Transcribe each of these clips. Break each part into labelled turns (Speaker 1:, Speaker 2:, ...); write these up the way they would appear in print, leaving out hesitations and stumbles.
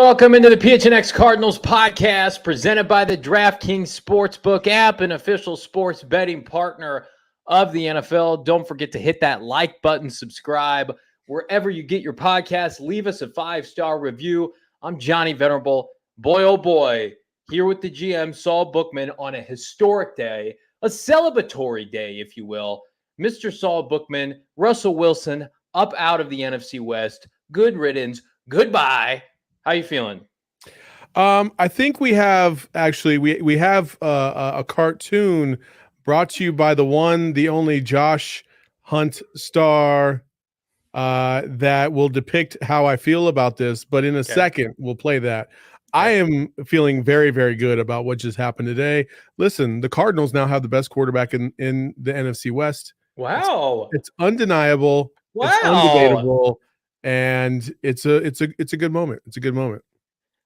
Speaker 1: welcome into the PHNX Cardinals podcast presented by the DraftKings Sportsbook app, an official sports betting partner of the NFL. Don't forget to hit that like button, subscribe wherever you get your podcasts. Leave us a 5-star review. I'm Johnny Venerable. Boy, oh boy, here with the GM, Saul Bookman, on a historic day, a celebratory day, if you will. Mr. Saul Bookman, Russel Wilson, up out of the NFC West. Good riddance. Goodbye. How you feeling?
Speaker 2: I think we have we have a cartoon brought to you by the one, the only Josh Hunt star that will depict how I feel about this. But in a second, we'll play that. I am feeling very, very good about what just happened today. Listen, the Cardinals now have the best quarterback in the NFC West.
Speaker 1: Wow,
Speaker 2: it's undeniable.
Speaker 1: Wow,
Speaker 2: it's undebatable. And it's a good moment. It's a good moment.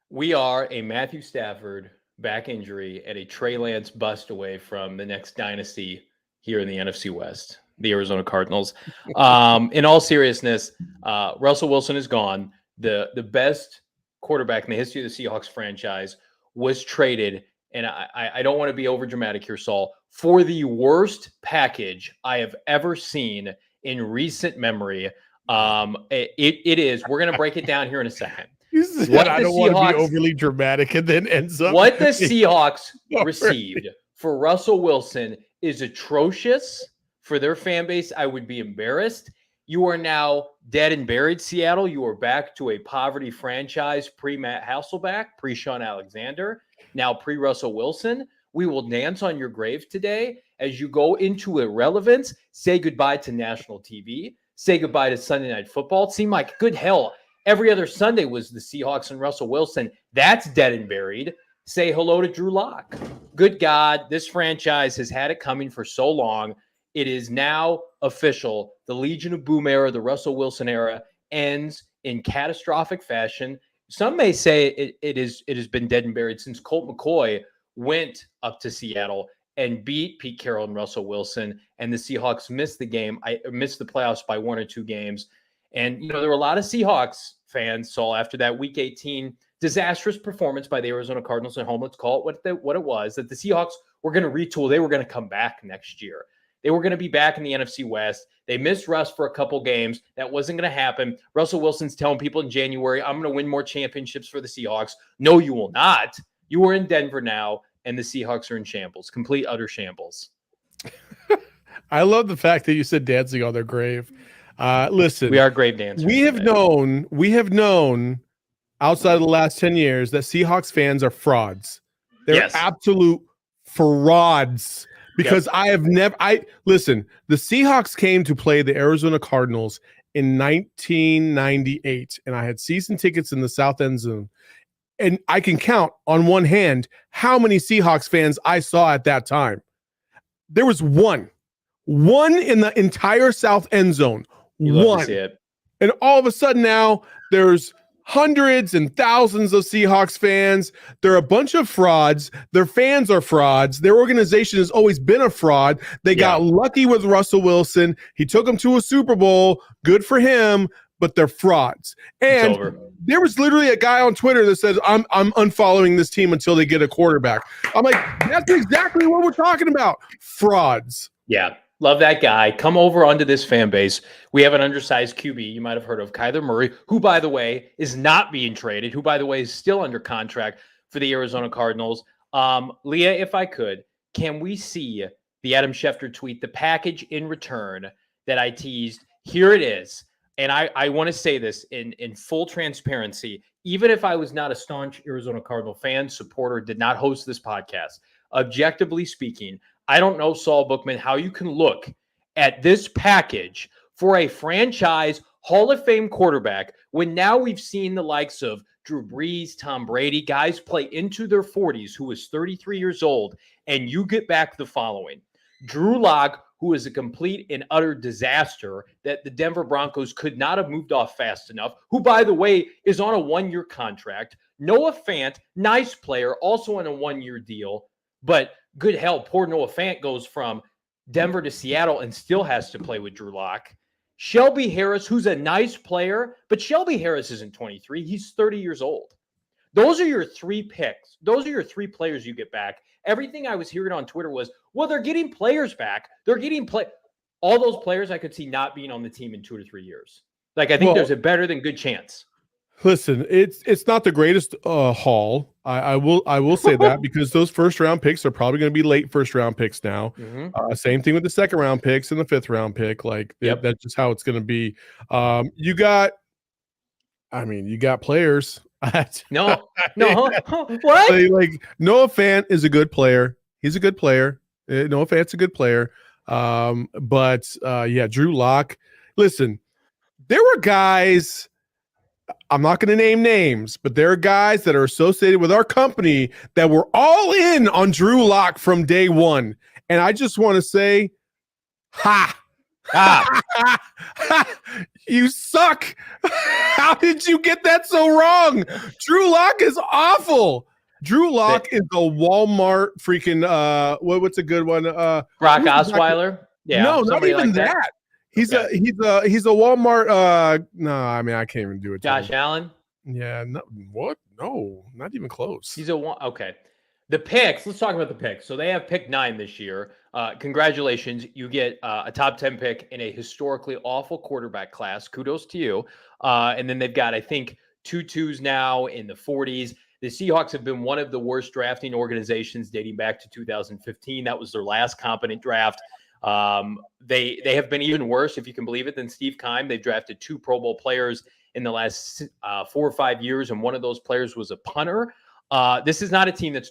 Speaker 1: We are a Matthew Stafford back injury and a Trey Lance bust away from the next dynasty here in the NFC West, the Arizona Cardinals. In all seriousness, Russell Wilson is gone. The best quarterback in the history of the Seahawks franchise was traded, and I don't want to be overdramatic here, Saul, for the worst package I have ever seen in recent memory. It is. We're going to break it down here in a second.
Speaker 2: I don't want to be overly dramatic and then ends up.
Speaker 1: What the Seahawks received for Russell Wilson is atrocious for their fan base. I would be embarrassed. You are now dead and buried, Seattle. You are back to a poverty franchise pre-Matt Hasselbeck, pre-Sean Alexander, now pre-Russell Wilson. We will dance on your grave today as you go into irrelevance. Say goodbye to national TV. Say goodbye to Sunday Night Football. It seemed like, good hell, every other Sunday was the Seahawks and Russell Wilson. That's dead and buried. Say hello to Drew Lock. Good God, this franchise has had it coming for so long. It is now official. The Legion of Boom era, the Russell Wilson era, ends in catastrophic fashion. Some may say it has been dead and buried since Colt McCoy went up to Seattle and beat Pete Carroll and Russell Wilson, and the Seahawks missed the game. I missed the playoffs by 1 or 2 games. And, there were a lot of Seahawks fans, Saul, after that Week 18 disastrous performance by the Arizona Cardinals at home. Let's call it what it was, that the Seahawks were going to retool. They were going to come back next year. They were going to be back in the NFC West. They missed Russ for a couple games. That wasn't going to happen. Russell Wilson's telling people in January, I'm going to win more championships for the Seahawks. No, you will not. You are in Denver now, and the Seahawks are in shambles, complete, utter shambles.
Speaker 2: I love the fact that you said dancing on their grave. Listen,
Speaker 1: we are grave dancers.
Speaker 2: We have known outside of the last 10 years that Seahawks fans are frauds. They're absolute frauds because listen, the Seahawks came to play the Arizona Cardinals in 1998, and I had season tickets in the South End Zone. And I can count on one hand how many Seahawks fans I saw at that time. There was one in the entire South End Zone. One. And all of a sudden now there's hundreds and thousands of Seahawks fans. They're a bunch of frauds. Their fans are frauds. Their organization has always been a fraud. They got lucky with Russell Wilson. He took them to a Super Bowl. Good for him, but they're frauds. And there was literally a guy on Twitter that says, I'm unfollowing this team until they get a quarterback. I'm like, that's exactly what we're talking about. Frauds.
Speaker 1: Yeah. Love that guy. Come over onto this fan base. We have an undersized QB you might have heard of, Kyler Murray, who, by the way, is not being traded, who, by the way, is still under contract for the Arizona Cardinals. Leah, if I could, can we see the Adam Schefter tweet, the package in return that I teased? Here it is. And I want to say this in full transparency. Even if I was not a staunch Arizona Cardinal fan, supporter, did not host this podcast, objectively speaking, I don't know, Saul Bookman, how you can look at this package for a franchise Hall of Fame quarterback when now we've seen the likes of Drew Brees, Tom Brady, guys play into their 40s, who is 33 years old, and you get back the following. Drew Lock, who is a complete and utter disaster that the Denver Broncos could not have moved off fast enough, who, by the way, is on a 1-year contract. Noah Fant, nice player, also on a 1-year deal, but good hell, poor Noah Fant goes from Denver to Seattle and still has to play with Drew Lock. Shelby Harris, who's a nice player, but Shelby Harris isn't 23. He's 30 years old. Those are your 3 picks. Those are your 3 players you get back. Everything I was hearing on Twitter was, well, they're getting players back. They're getting all those players I could see not being on the team in 2 to 3 years. Like, I think there's a better than good chance.
Speaker 2: Listen, it's not the greatest haul. I will say that because those first round picks are probably going to be late first round picks now. Same thing with the second round picks and the 5th round pick. Like that's just how it's going to be. You got players.
Speaker 1: No. What?
Speaker 2: Like Noah Fant is a good player. He's a good player. Noah Fant's a good player. But Drew Lock. Listen, there were guys. I'm not going to name names, but there are guys that are associated with our company that were all in on Drew Lock from day one. And I just want to say, you suck. How did you get that so wrong? Drew Lock is awful. Drew Lock is a Walmart freaking, what's a good one?
Speaker 1: Brock Osweiler? Yeah.
Speaker 2: No, not even like that. He's a Walmart. No, I mean I can't even do it.
Speaker 1: Josh Allen.
Speaker 2: Yeah. No. What? No, not even close.
Speaker 1: He's okay. The picks. Let's talk about the picks. So they have pick 9 this year. Congratulations, you get a top 10 pick in a historically awful quarterback class. Kudos to you. And then they've got, I think, 2 2s now in the 40s. The Seahawks have been one of the worst drafting organizations dating back to 2015. That was their last competent draft. They have been even worse, if you can believe it, than Steve Keim. They've drafted 2 Pro Bowl players in the last 4 or 5 years, and one of those players was a punter. This is not a team that's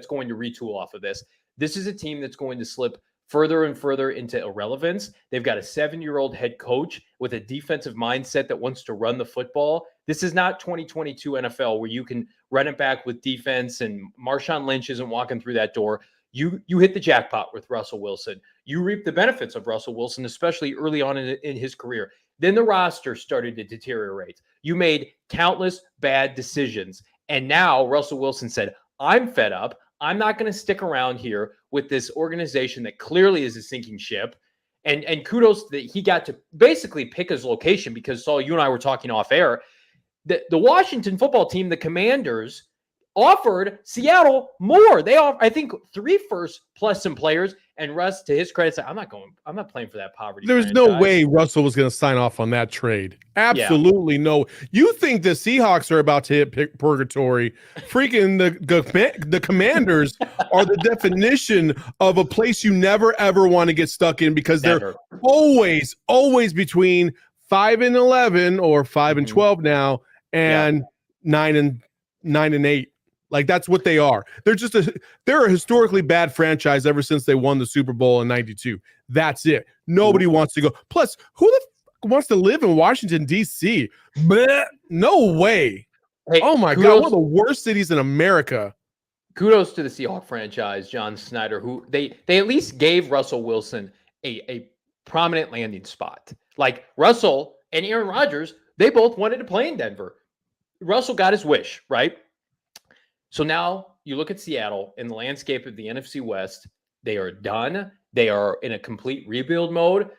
Speaker 1: going to retool off of this. This is a team that's going to slip further and further into irrelevance. They've got a 7-year-old head coach with a defensive mindset that wants to run the football. This is not 2022 NFL where you can run it back with defense and Marshawn Lynch isn't walking through that door. You hit the jackpot with Russell Wilson. You reap the benefits of Russell Wilson, especially early on in his career. Then the roster started to deteriorate. You made countless bad decisions. And now Russell Wilson said, I'm fed up. I'm not going to stick around here with this organization that clearly is a sinking ship. And kudos that he got to basically pick his location because, Saul, you and I were talking off air. The Washington football team, the Commanders, offered Seattle more. They offered, I think, 3 firsts plus some players. And Russ, to his credit, said, I'm not playing for that poverty.
Speaker 2: There's no way Russell was going to sign off on that trade. Absolutely no. You think the Seahawks are about to hit purgatory. Freaking the Commanders are the definition of a place you never, ever want to get stuck in because they're always between 5-11 or 5-12 now and 9-8. Like that's what they are. They're a historically bad franchise ever since they won the Super Bowl in '92. That's it. Nobody wants to go. Plus, who the wants to live in Washington D.C.? No way.
Speaker 1: Hey,
Speaker 2: oh my God, one of the worst cities in America.
Speaker 1: Kudos to the Seahawks franchise, John Snyder, who they at least gave Russell Wilson a prominent landing spot. Like Russell and Aaron Rodgers, they both wanted to play in Denver. Russell got his wish, right? So now you look at Seattle in the landscape of the NFC West. They are done. They are in a complete rebuild mode.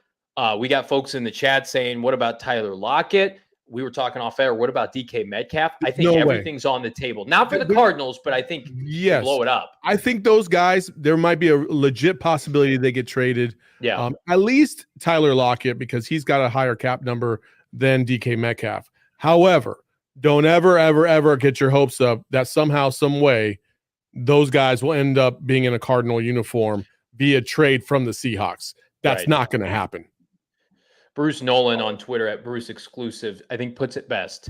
Speaker 1: We got folks in the chat saying, what about Tyler Lockett? We were talking off air. What about DK Metcalf? I think everything's on the table. Not for the Cardinals, but I think blow it up.
Speaker 2: I think those guys, there might be a legit possibility they get traded.
Speaker 1: Yeah.
Speaker 2: At least Tyler Lockett because he's got a higher cap number than DK Metcalf. However, don't ever get your hopes up that somehow, some way, those guys will end up being in a Cardinal uniform via trade from the Seahawks. That's not going to happen.
Speaker 1: Bruce Nolan on Twitter at Bruce Exclusive, I think puts it best.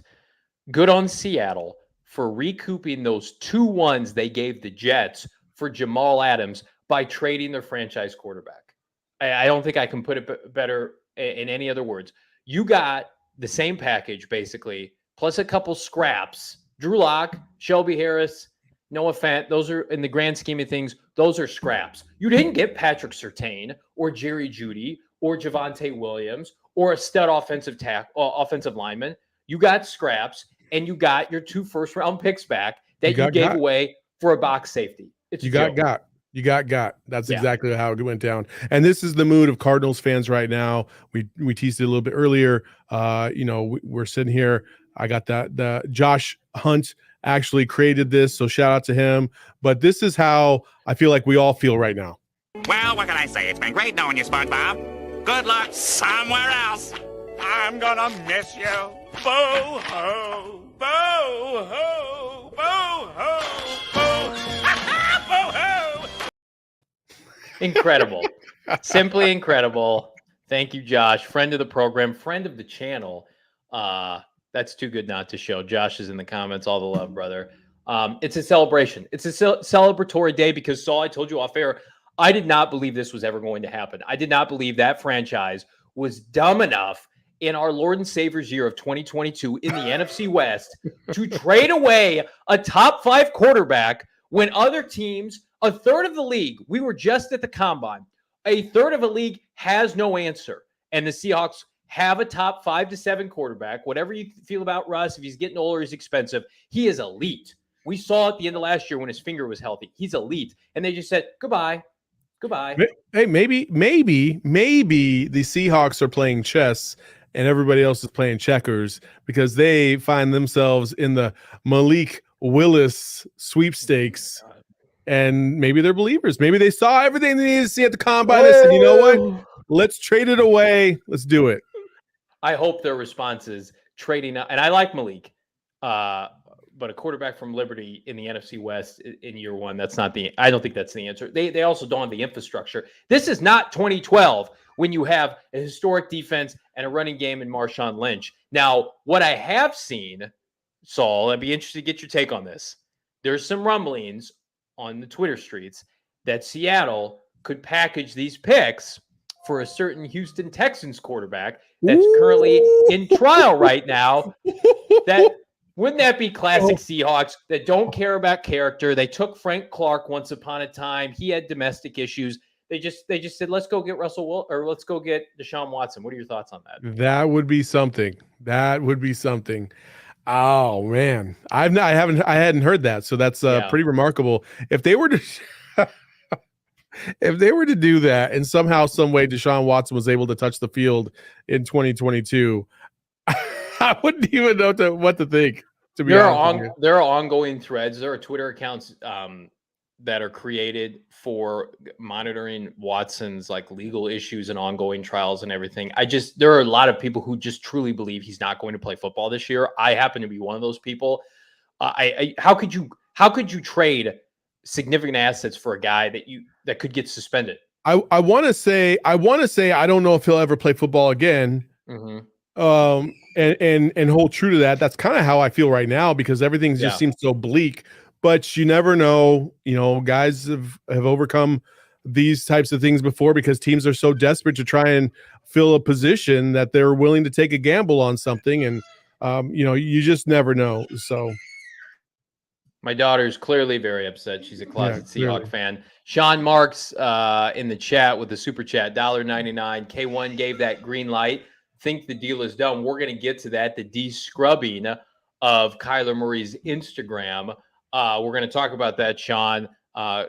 Speaker 1: Good on Seattle for recouping those 2 1s they gave the Jets for Jamal Adams by trading their franchise quarterback. I don't think I can put it better in any other words. You got the same package, basically, plus a couple scraps. Drew Lock, Shelby Harris, Noah Fant, those are, in the grand scheme of things, those are scraps. You didn't get Patrick Surtain or Jerry Jeudy or Javonte Williams or a stud offensive lineman. You got scraps, and you got your 2 first-round picks back that you gave away for a box safety.
Speaker 2: You got. That's exactly how it went down. And this is the mood of Cardinals fans right now. We teased it a little bit earlier. We're sitting here. I got the Josh Hunt actually created this. So shout out to him. But this is how I feel like we all feel right now.
Speaker 3: Well, what can I say? It's been great knowing you, SpongeBob. Good luck somewhere else. I'm gonna miss you. Boo hoo, boo hoo, boo hoo, boo hoo.
Speaker 1: Incredible. Simply incredible. Thank you, Josh. Friend of the program, friend of the channel. That's too good not to show. Josh is in the comments. All the love, brother. It's a celebration. It's a celebratory day because, Saul, I told you off air, I did not believe this was ever going to happen. I did not believe that franchise was dumb enough in our Lord and Savior's year of 2022 in the NFC West to trade away a top 5 quarterback when other teams, a third of the league, we were just at the combine, a third of the league has no answer. And the Seahawks have a top 5 to 7 quarterback. Whatever you feel about Russ, if he's getting older, he's expensive. He is elite. We saw at the end of last year when his finger was healthy. He's elite. And they just said, goodbye. Goodbye.
Speaker 2: Hey, maybe the Seahawks are playing chess and everybody else is playing checkers because they find themselves in the Malik Willis sweepstakes. And maybe they're believers. Maybe they saw everything they needed to see at the combine and said, you know what? Let's trade it away. Let's do it.
Speaker 1: I hope their response is trading out. And I like Malik, but a quarterback from Liberty in the NFC West in year one, I don't think that's the answer. They also don't have the infrastructure. This is not 2012 when you have a historic defense and a running game in Marshawn Lynch. Now, what I have seen, Saul, I'd be interested to get your take on this. There's some rumblings on the Twitter streets that Seattle could package these picks for a certain Houston Texans quarterback that's currently in trial right now. Wouldn't that be classic Seahawks that don't care about character? They took Frank Clark once upon a time. He had domestic issues. They just said, let's go get Russell Wilson or let's go get Deshaun Watson. What are your thoughts on that?
Speaker 2: That would be something. Oh man, I hadn't heard that. So that's pretty remarkable. If they were to do that and somehow, some way Deshaun Watson was able to touch the field in 2022, I wouldn't even know what to think.
Speaker 1: There are ongoing threads. There are Twitter accounts that are created for monitoring Watson's like legal issues and ongoing trials and everything. There are a lot of people who just truly believe he's not going to play football this year. I happen to be one of those people. How could you trade significant assets for a guy that could get suspended?
Speaker 2: I want to say I don't know if he'll ever play football again. Mm-hmm. And hold true to that. That's kind of how I feel right now because everything just seems so bleak. But you never know. You know, guys have overcome these types of things before because teams are so desperate to try and fill a position that they're willing to take a gamble on something. And you just never know. So.
Speaker 1: My daughter's clearly very upset. She's a closet Seahawk fan. Sean Marks in the chat with the super chat, $1.99. K1 gave that green light. Think the deal is done. We're going to get to that, the de-scrubbing of Kyler Murray's Instagram. We're going to talk about that, Sean.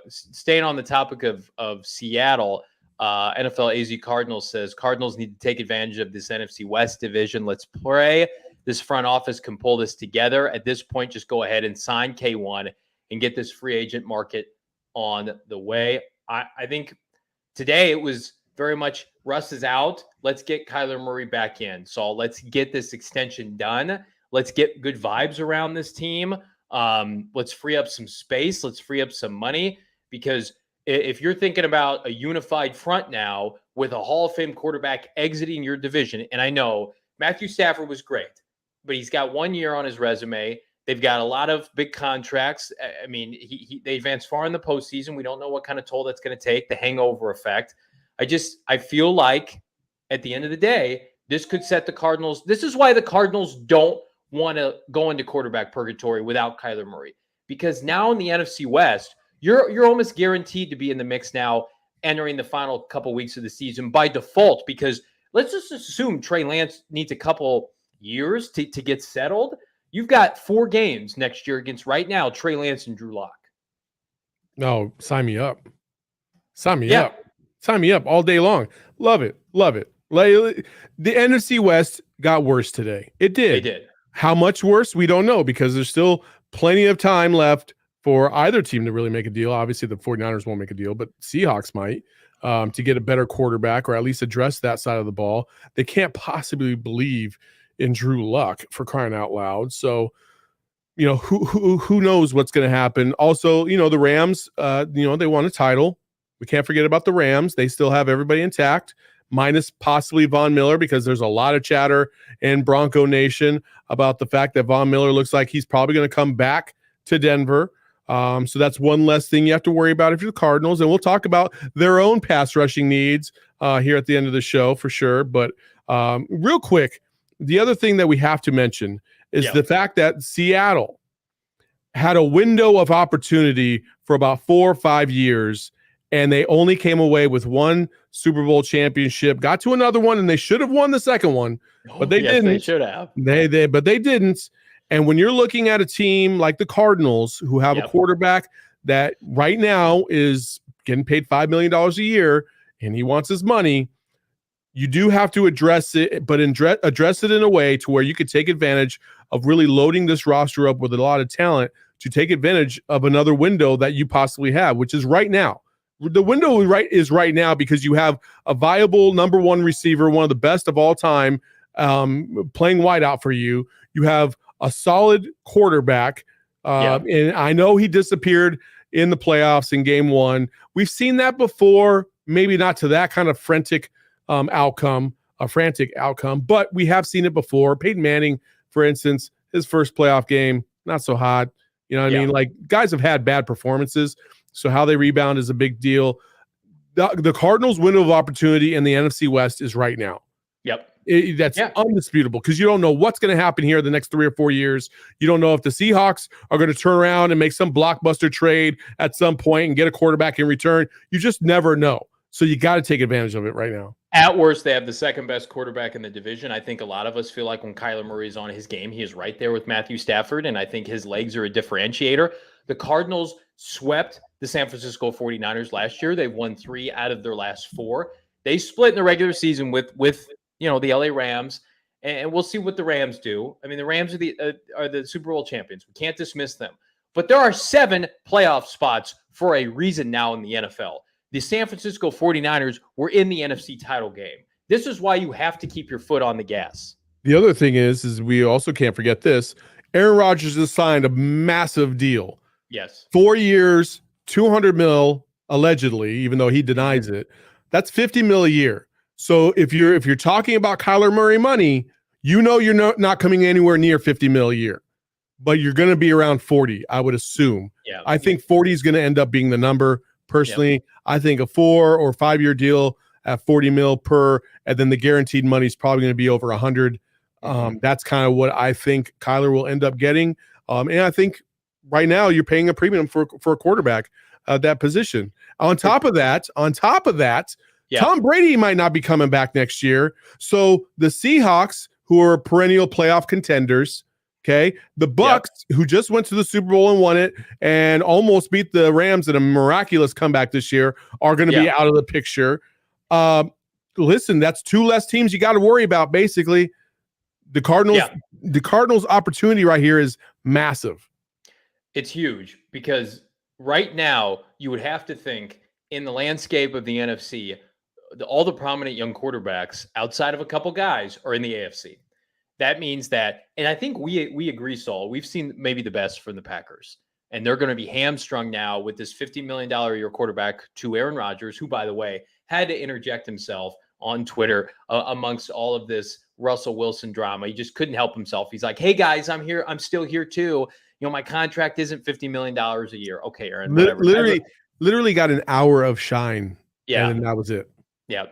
Speaker 1: Staying on the topic of Seattle, NFL AZ Cardinals says Cardinals need to take advantage of this NFC West division. Let's pray this front office can pull this together. At this point, just go ahead and sign K1 and get this free agent market on the way. I think today it was very much Russ is out. Let's get Kyler Murray back in. So let's get this extension done. Let's get good vibes around this team. Let's free up some space. Let's free up some money because if you're thinking about a unified front now with a Hall of Fame quarterback exiting your division, and I know Matthew Stafford was great, but he's got 1 year on his resume. They've got a lot of big contracts. I mean, they advanced far in the postseason. We don't know what kind of toll that's going to take, the hangover effect. I feel like at the end of the day, this could set the Cardinals. This is why the Cardinals don't want to go into quarterback purgatory without Kyler Murray, because now in the NFC West, you're almost guaranteed to be in the mix now entering the final couple weeks of the season by default, because let's just assume Trey Lance needs a couple years to get settled. You've got 4 games next year against right now Trey Lance and Drew Lock.
Speaker 2: No, sign me up. Sign me up. Sign me up all day long. Love it. Love it. Like, the NFC West got worse today. It did.
Speaker 1: They did.
Speaker 2: How much worse? We don't know because there's still plenty of time left for either team to really make a deal. Obviously, the 49ers won't make a deal, but Seahawks might to get a better quarterback or at least address that side of the ball. They can't possibly believe in Drew Luck, for crying out loud. So, who knows what's going to happen. Also, the Rams, they won a title. We can't forget about the Rams. They still have everybody intact, minus possibly Von Miller, because there's a lot of chatter in Bronco Nation about the fact that Von Miller looks like he's probably going to come back to Denver. So that's one less thing you have to worry about if you're the Cardinals. And we'll talk about their own pass rushing needs here at the end of the show for sure. But real quick, the other thing that we have to mention is the fact that Seattle had a window of opportunity for about 4 or 5 years, and they only came away with one Super Bowl championship, got to another one, and they should have won the second one, but they didn't.
Speaker 1: They should have.
Speaker 2: But they didn't. And when you're looking at a team like the Cardinals, who have a quarterback that right now is getting paid $5 million a year, and he wants his money, you do have to address it, but address it in a way to where you could take advantage of really loading this roster up with a lot of talent to take advantage of another window that you possibly have, which is right now. The window is right now because you have a viable number one receiver, one of the best of all time, playing wideout for you. You have a solid quarterback, and I know he disappeared in the playoffs in game one. We've seen that before, maybe not to that kind of frantic outcome, but we have seen it before. Peyton Manning, for instance, his first playoff game, not so hot. You know what I mean? Like, guys have had bad performances, so how they rebound is a big deal. The Cardinals' window of opportunity in the NFC West is right now. That's undisputable, because you don't know what's going to happen here the next 3 or 4 years. You don't know if the Seahawks are going to turn around and make some blockbuster trade at some point and get a quarterback in return. You just never know. So you got to take advantage of it right now.
Speaker 1: At worst, they have the second best quarterback in the division. I think a lot of us feel like when Kyler Murray is on his game, he is right there with Matthew Stafford, and I think his legs are a differentiator. The Cardinals swept the San Francisco 49ers last year. They've won 3 out of their last 4. They split in the regular season with the LA Rams, and we'll see what the Rams do. I mean, the Rams are the Super Bowl champions. We can't dismiss them. But there are 7 playoff spots for a reason now in the NFL. The San Francisco 49ers were in the NFC title game. This is why you have to keep your foot on the gas.
Speaker 2: The other thing is we also can't forget this. Aaron Rodgers has signed a massive deal.
Speaker 1: Yes.
Speaker 2: 4 years, $200 million, allegedly, even though he denies it. That's $50 million a year. So if you're talking about Kyler Murray money, you're not coming anywhere near $50 million a year, but you're going to be around 40, I would assume.
Speaker 1: Yeah.
Speaker 2: I think 40 is going to end up being the number. Personally, I think a 4 or 5 year deal at $40 million per, and then the guaranteed money is probably going to be over 100. That's kind of what I think Kyler will end up getting. And I think right now you're paying a premium for a quarterback at that position. On top of that, Tom Brady might not be coming back next year. So the Seahawks, who are perennial playoff contenders, the Bucks, who just went to the Super Bowl and won it and almost beat the Rams in a miraculous comeback this year, are going to be out of the picture. Listen, that's 2 less teams you got to worry about, basically. The Cardinals' opportunity right here is massive.
Speaker 1: It's huge, because right now you would have to think, in the landscape of the NFC, all the prominent young quarterbacks outside of a couple guys are in the AFC. That means that, and I think we agree, Saul, we've seen maybe the best from the Packers, and they're going to be hamstrung now with this $50 million a year quarterback to Aaron Rodgers, who, by the way, had to interject himself on Twitter amongst all of this Russell Wilson drama. He just couldn't help himself. He's like, hey guys, I'm here. I'm still here too. My contract isn't $50 million a year. Okay, Aaron, whatever.
Speaker 2: Literally got an hour of shine.
Speaker 1: Yeah.
Speaker 2: And that was it.
Speaker 1: Yeah.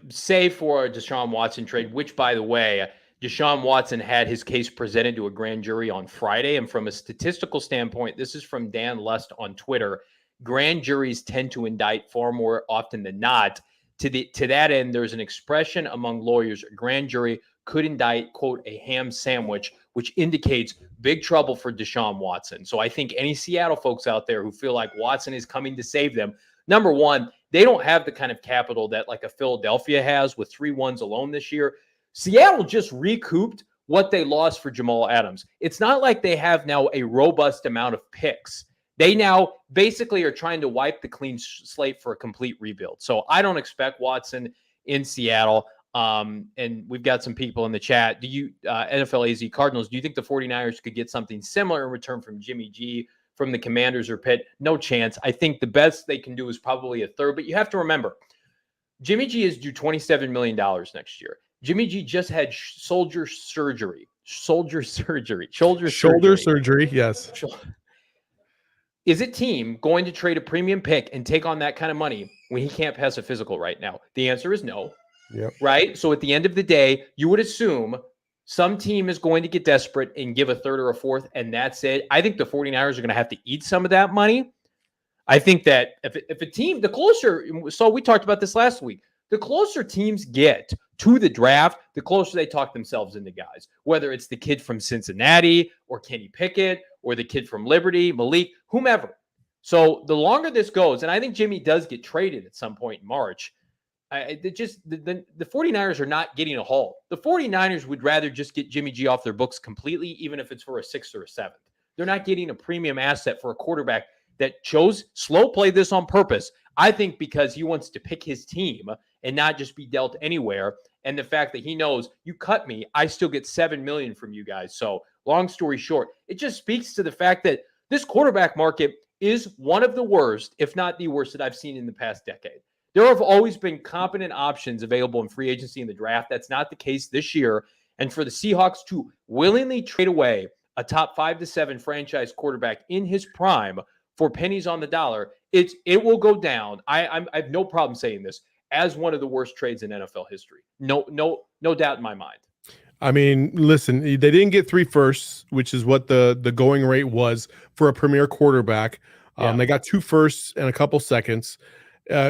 Speaker 1: Save for a Deshaun Watson trade, which, by the way, Deshaun Watson had his case presented to a grand jury on Friday. And from a statistical standpoint, this is from Dan Lust on Twitter, grand juries tend to indict far more often than not. To that end, there's an expression among lawyers, a grand jury could indict, quote, a ham sandwich, which indicates big trouble for Deshaun Watson. So I think any Seattle folks out there who feel like Watson is coming to save them, number one, they don't have the kind of capital that like a Philadelphia has with 3 wins alone this year. Seattle just recouped what they lost for Jamal Adams. It's not like they have now a robust amount of picks. They now basically are trying to wipe the clean slate for a complete rebuild. So I don't expect Watson in Seattle. And we've got some people in the chat. Do you, NFL AZ Cardinals, do you think the 49ers could get something similar in return from Jimmy G, from the Commanders or Pitt? No chance. I think the best they can do is probably a third, but you have to remember, Jimmy G is due $27 million next year. Jimmy G just had shoulder surgery.
Speaker 2: Yes.
Speaker 1: Is a team going to trade a premium pick and take on that kind of money when he can't pass a physical right now? The answer is no.
Speaker 2: Yep.
Speaker 1: Right? So at the end of the day, you would assume some team is going to get desperate and give a third or a fourth, and that's it. I think the 49ers are going to have to eat some of that money. I think that if a team, the closer, so we talked about this last week, the closer teams get to the draft, the closer they talk themselves into guys, whether it's the kid from Cincinnati or Kenny Pickett or the kid from Liberty, Malik, whomever. So the longer this goes, and I think Jimmy does get traded at some point in March, the 49ers are not getting a haul. The 49ers would rather just get Jimmy G off their books completely, even if it's for a 6th or a 7th. They're not getting a premium asset for a quarterback that chose slow play this on purpose. I think because he wants to pick his team and not just be dealt anywhere. And the fact that he knows, you cut me, I still get $7 million from you guys. So long story short, it just speaks to the fact that this quarterback market is one of the worst, if not the worst, that I've seen in the past decade. There have always been competent options available in free agency in the draft. That's not the case this year. And for the Seahawks to willingly trade away a top 5 to 7 franchise quarterback in his prime for pennies on the dollar, it will go down. I have no problem saying this as one of the worst trades in NFL history. No doubt in my mind.
Speaker 2: I mean, listen, they didn't get 3 firsts, which is what the going rate was for a premier quarterback. They got 2 firsts and a couple seconds.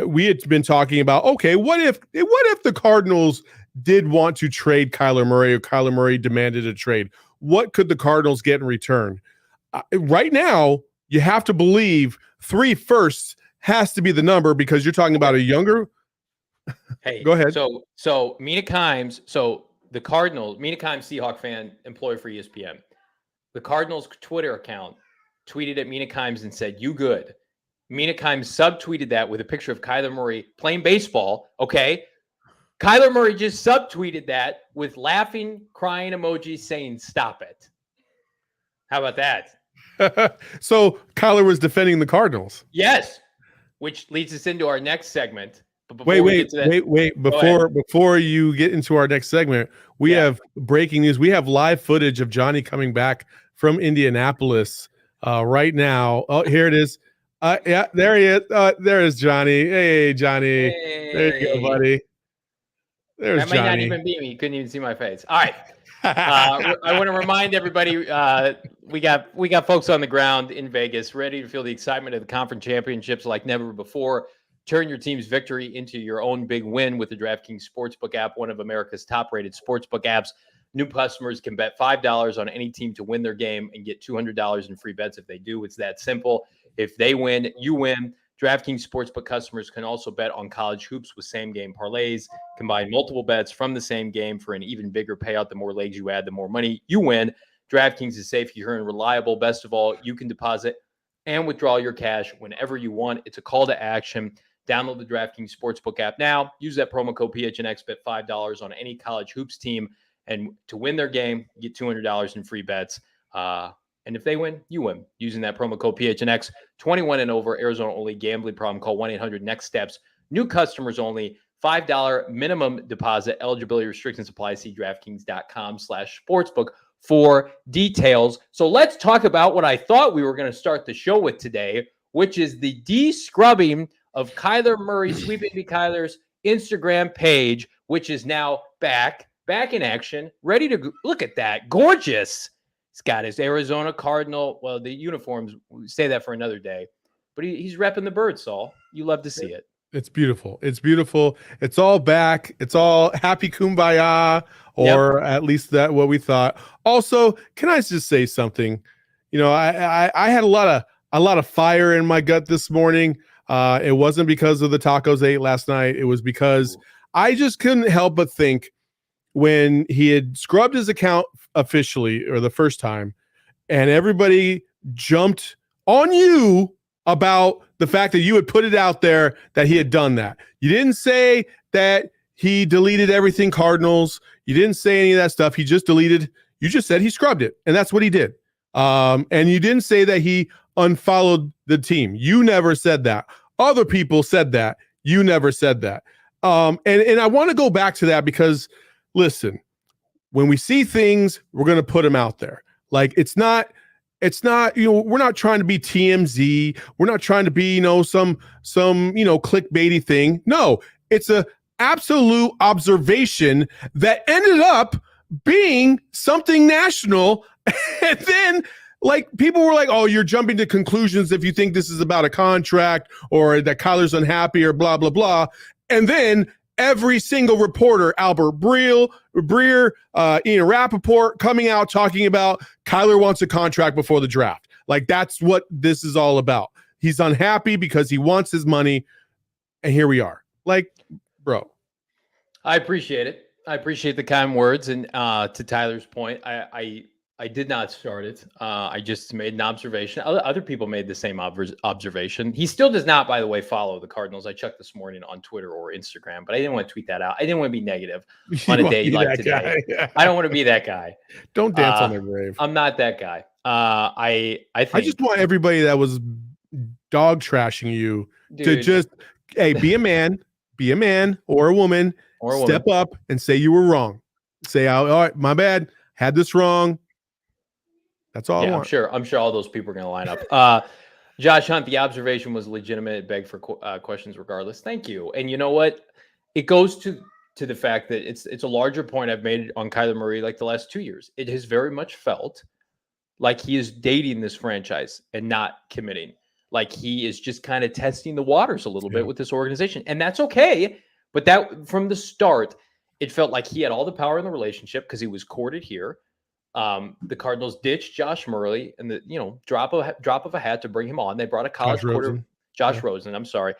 Speaker 2: We had been talking about, okay, what if the Cardinals did want to trade Kyler Murray, or Kyler Murray demanded a trade? What could the Cardinals get in return? Right now, you have to believe 3 firsts has to be the number, because you're talking about a younger.
Speaker 1: Hey,
Speaker 2: go ahead.
Speaker 1: So Mina Kimes, the Cardinals, Mina Kimes, Seahawk fan, employee for ESPN. The Cardinals Twitter account tweeted at Mina Kimes and said, "You good?" Mina Kimes subtweeted that with a picture of Kyler Murray playing baseball. Okay. Kyler Murray just subtweeted that with laughing, crying emojis saying, "Stop it." How about that?
Speaker 2: So Kyler was defending the Cardinals.
Speaker 1: Yes. Which leads us into our next segment. But
Speaker 2: Wait. Before you get into our next segment, we have breaking news. We have live footage of Johnny coming back from Indianapolis right now. Oh, here it is. Yeah, there he is. There is Johnny. Hey, Johnny. Hey. There you go, buddy. There's Johnny.
Speaker 1: That might not even be me. You couldn't even see my face. All right. I want to remind everybody, we got folks on the ground in Vegas ready to feel the excitement of the conference championships like never before. Turn your team's victory into your own big win with the DraftKings Sportsbook app, one of America's top-rated sportsbook apps. New customers can bet $5 on any team to win their game and get $200 in free bets if they do. It's that simple. If they win, you win. DraftKings Sportsbook customers can also bet on college hoops with same-game parlays. Combine multiple bets from the same game for an even bigger payout. The more legs you add, the more money you win. DraftKings is safe, secure, and reliable. Best of all, you can deposit and withdraw your cash whenever you want. It's a call to action. Download the DraftKings Sportsbook app now. Use that promo code PHNX, bet $5 on any college hoops team. And to win their game, you get $200 in free bets. And if they win, you win. Using that promo code PHNX, 21 and over, Arizona only. Gambling problem, call 1-800-NEXT-STEPS. New customers only. $5 minimum deposit. Eligibility restrictions apply. See DraftKings.com/sportsbook for details. So let's talk about what I thought we were going to start the show with today, which is the de-scrubbing of Kyler Murray, Sweet Baby Kyler's Instagram page, which is now back in action, ready to look at that. Gorgeous. He's got his Arizona Cardinal. Well, the uniforms, we say that for another day, but he's repping the bird, Saul. You love to see it.
Speaker 2: It's beautiful. It's beautiful. It's all back. It's all happy kumbaya, or at least that what we thought. Also, can I just say something? You know, I had a lot of fire in my gut this morning. It wasn't because of the tacos I ate last night. It was because I just couldn't help but think, when he had scrubbed his account officially or the first time, and everybody jumped on you about the fact that you had put it out there that he had done that. You didn't say that he deleted everything Cardinals. You didn't say any of that stuff. He just deleted. You just said he scrubbed it, and that's what he did. And you didn't say that he unfollowed the team. You never said that. Other people said that. You never said that. And I want to go back to that because, listen, when we see things, we're going to put them out there. Like it's not, we're not trying to be TMZ. We're not trying to be, some clickbaity thing. No, it's a absolute observation that ended up being something national. And then people were like, oh, you're jumping to conclusions if you think this is about a contract or that Kyler's unhappy or blah, blah, blah. And then every single reporter, Albert Breer, Ian Rappaport, coming out talking about Kyler wants a contract before the draft. That's what this is all about. He's unhappy because he wants his money. And here we are. Bro.
Speaker 1: I appreciate it. I appreciate the kind words. And to Tyler's point, I did not start it. I just made an observation. Other people made the same observation. He still does not, by the way, follow the Cardinals. I checked this morning on Twitter or Instagram, but I didn't want to tweet that out. I didn't want to be negative on a day like today. Yeah. I don't want to be that guy.
Speaker 2: Don't dance on their grave.
Speaker 1: I'm not that guy. I think
Speaker 2: I just want everybody that was dog trashing you to just, hey, be a man or a woman, step up and say you were wrong. Say, all right, my bad. Had this wrong. That's all I want.
Speaker 1: I'm sure all those people are going to line up. Josh Hunt, the observation was legitimate. It begged for questions regardless. Thank you. And you know what? It goes to the fact that it's a larger point I've made on Kyler Murray the last 2 years. It has very much felt like he is dating this franchise and not committing. Like he is just kind of testing the waters a little bit with this organization. And that's okay. But that from the start, it felt like he had all the power in the relationship because he was courted here. The Cardinals ditched Josh Murray and the drop of a hat to bring him on. They brought a college Josh Rosen. I'm sorry.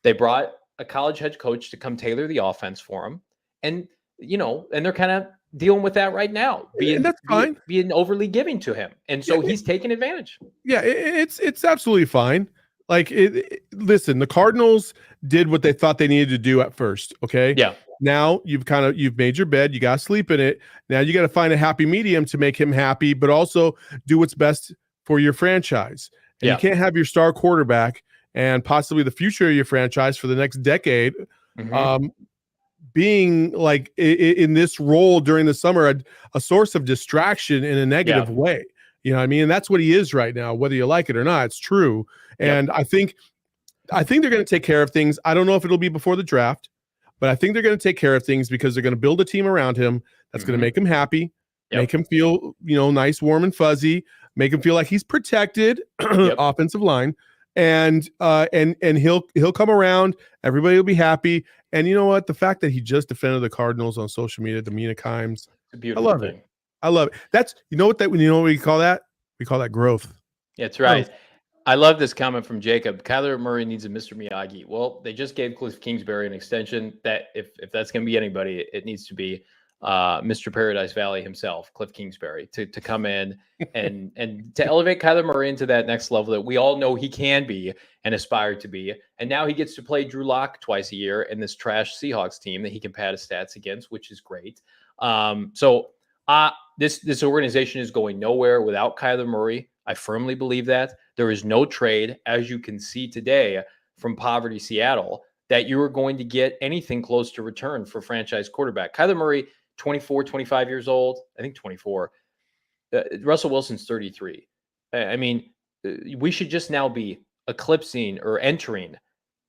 Speaker 1: They brought a college head coach to come tailor the offense for him. And and they're kind of dealing with that right now, being overly giving to him. And so he's taking advantage. Yeah,
Speaker 2: it's absolutely fine. Listen, the Cardinals did what they thought they needed to do at first. Okay.
Speaker 1: Yeah.
Speaker 2: Now you've made your bed. You got to sleep in it. Now you got to find a happy medium to make him happy, but also do what's best for your franchise. And you can't have your star quarterback and possibly the future of your franchise for the next decade, being in this role during the summer, a source of distraction in a negative way. You know what I mean? And that's what he is right now, whether you like it or not. It's true. And I think they're going to take care of things. I don't know if it'll be before the draft, but I think they're going to take care of things because they're going to build a team around him that's going to make him happy, make him feel, nice, warm and fuzzy, make him feel like he's protected, offensive line, and he'll come around. Everybody will be happy. And you know what? The fact that he just defended the Cardinals on social media, Demeanor Kimes,
Speaker 1: it's a beautiful thing.
Speaker 2: I love it. That's what we call that? We call that growth.
Speaker 1: Yeah, that's right. Growth. I love this comment from Jacob. Kyler Murray needs a Mr. Miyagi. Well, they just gave Cliff Kingsbury an extension that if that's going to be anybody, it needs to be Mr. Paradise Valley himself, Cliff Kingsbury, to come in and to elevate Kyler Murray into that next level that we all know he can be and aspire to be. And now he gets to play Drew Lock twice a year in this trash Seahawks team that he can pad his stats against, which is great. This organization is going nowhere without Kyler Murray. I firmly believe that. There is no trade, as you can see today from Poverty Seattle, that you are going to get anything close to return for franchise quarterback. Kyler Murray, 24, 25 years old. I think 24. Russell Wilson's 33. I mean, we should just now be eclipsing or entering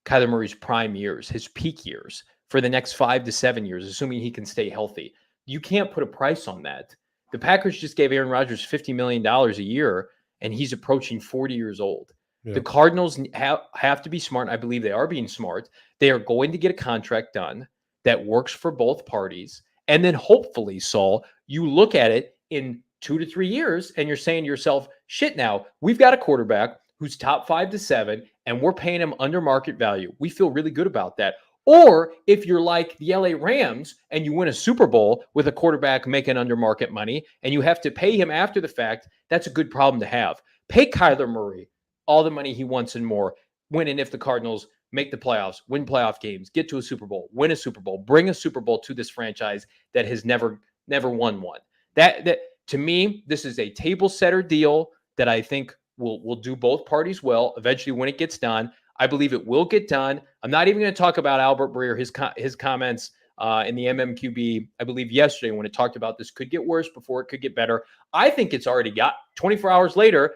Speaker 1: Kyler Murray's prime years, his peak years for the next 5 to 7 years, assuming he can stay healthy. You can't put a price on that. The Packers just gave Aaron Rodgers $50 million a year, and he's approaching 40 years old. Yeah. The Cardinals have to be smart. I believe they are being smart. They are going to get a contract done that works for both parties. And then hopefully, Saul, you look at it in 2 to 3 years and you're saying to yourself, shit, now we've got a quarterback who's top 5 to 7 and we're paying him under market value. We feel really good about that. Or if you're like the LA Rams and you win a Super Bowl with a quarterback making under market money and you have to pay him after the fact, that's a good problem to have. Pay Kyler Murray all the money he wants and more when and if the Cardinals make the playoffs, win playoff games, get to a Super Bowl, win a Super Bowl, bring a Super Bowl to this franchise that has never won one. That to me, this is a table setter deal that I think will do both parties well eventually when it gets done. I believe it will get done. I'm not even going to talk about Albert Breer, his comments in the MMQB, I believe yesterday when it talked about this could get worse before it could get better. I think it's already got 24 hours later.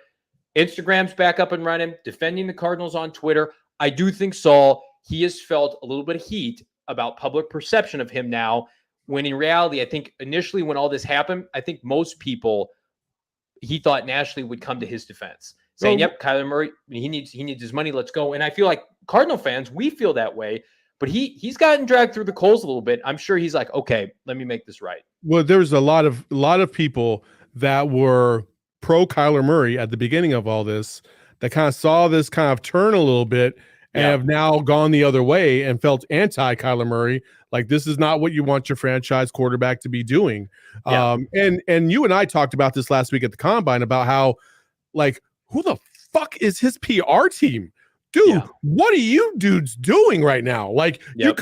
Speaker 1: Instagram's back up and running, defending the Cardinals on Twitter. I do think Saul, he has felt a little bit of heat about public perception of him now, when in reality, I think initially when all this happened, I think most people, he thought nationally would come to his defense, saying, yep, Kyler Murray, he needs his money, let's go. And I feel like Cardinal fans, we feel that way, but he's gotten dragged through the coals a little bit. I'm sure he's like, okay, let me make this right.
Speaker 2: Well, there was a lot of people that were pro Kyler Murray at the beginning of all this that kind of saw this kind of turn a little bit and have now gone the other way and felt anti Kyler Murray. Like, this is not what you want your franchise quarterback to be doing.
Speaker 1: Yeah.
Speaker 2: And you and I talked about this last week at the Combine about how, like, who the fuck is his PR team? Dude, what are you dudes doing right now? Like, you're